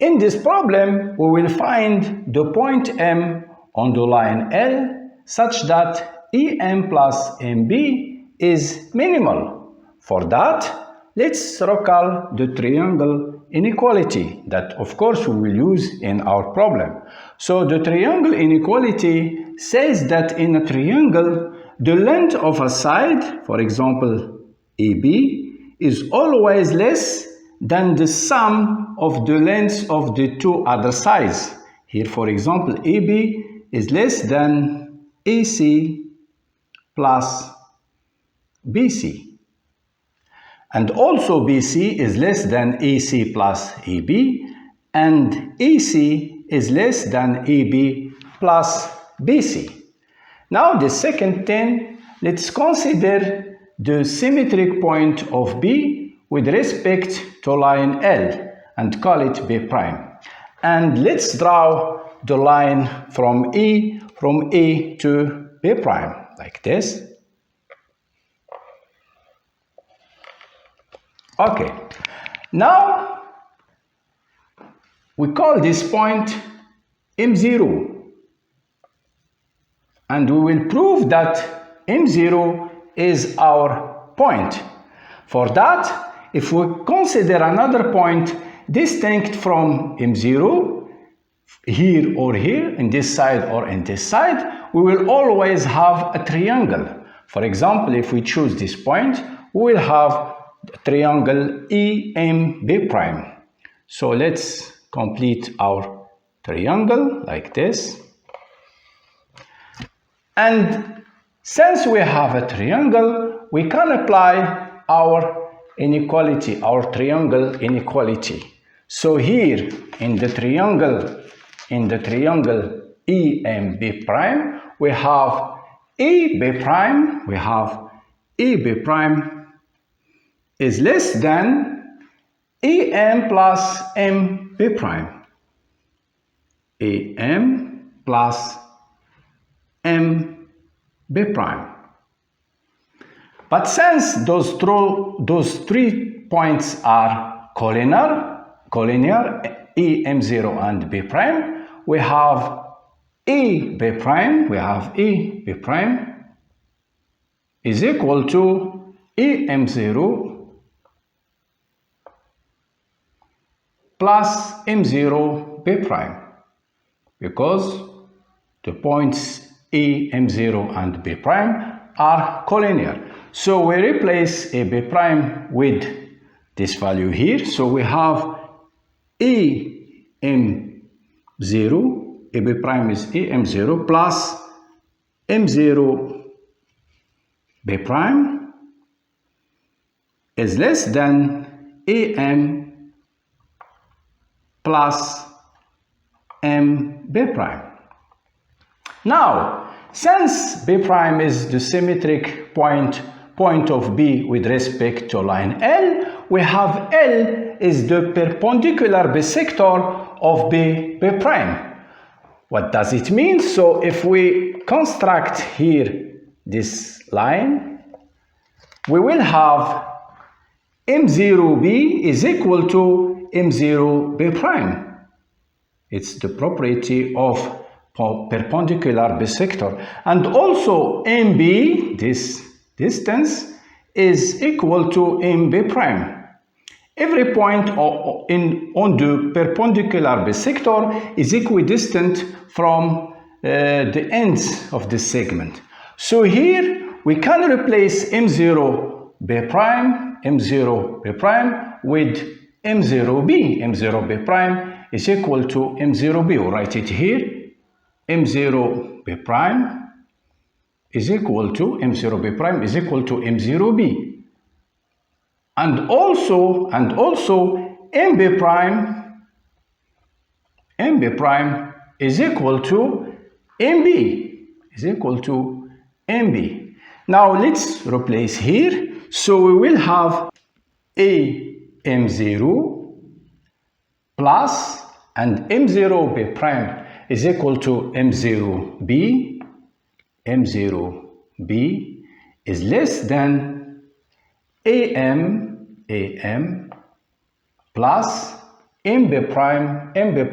In this problem, we will find the point M on the line L such that EM plus MB is minimal. For that, let's recall the triangle inequality that of course we will use in our problem. So the triangle inequality says that in a triangle, the length of a side, for example AB, is always less than the sum of the lengths of the two other sides. Here, for example, AB is less than AC plus BC. And also BC is less than AC plus AB, and AC is less than AB plus BC. Now the second thing, let's consider the symmetric point of B with respect to line L and call it B prime. And let's draw the line from A to B prime like this. Okay, now we call this point M0. And we will prove that M0 is our point. For that, if we consider another point distinct from M0, here or here, in this side or in this side, we will always have a triangle. For example, if we choose this point, we will have a triangle EMB prime. So let's complete our triangle like this. And since we have a triangle, we can apply our inequality, our triangle inequality. So here in the triangle EMB prime, we have EB prime is less than EM plus MB prime. EM plus MB prime. But since those three points are collinear, EM0 and B prime, we have EB prime is equal to EM0 plus M0 B prime, because the points EM0 and B prime are collinear. So we replace AB prime with this value here. So we have EM0, AB prime is EM0 plus M0 B prime is less than EM plus MB prime. Now, since B prime is the symmetric point of B with respect to line L, we have L is the perpendicular bisector of B prime. What does it mean? So if we construct here this line, we will have M0B is equal to M0B prime. It's the property of perpendicular bisector. And also MB, this distance, is equal to MB prime. Every point on the perpendicular bisector is equidistant from the ends of the segment. So here we can replace M0B prime with M0B. M0B prime is equal to M0B. We'll write it here. M0B prime is equal to M0B. And also MB prime is equal to MB. Now let's replace here. So we will have AM0 plus, and M0B prime is equal to M0B. M0B is less than AM plus MB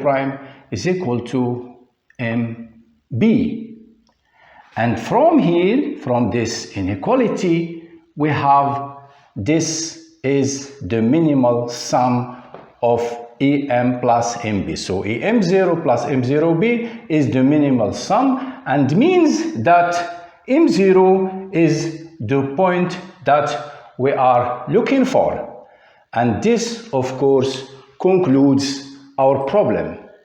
prime is equal to MB. And from here, from this inequality, we have this is the minimal sum of EM plus MB. So EM0 plus M0B is the minimal sum and means that M0 is the point that we are looking for. And this, of course, concludes our problem.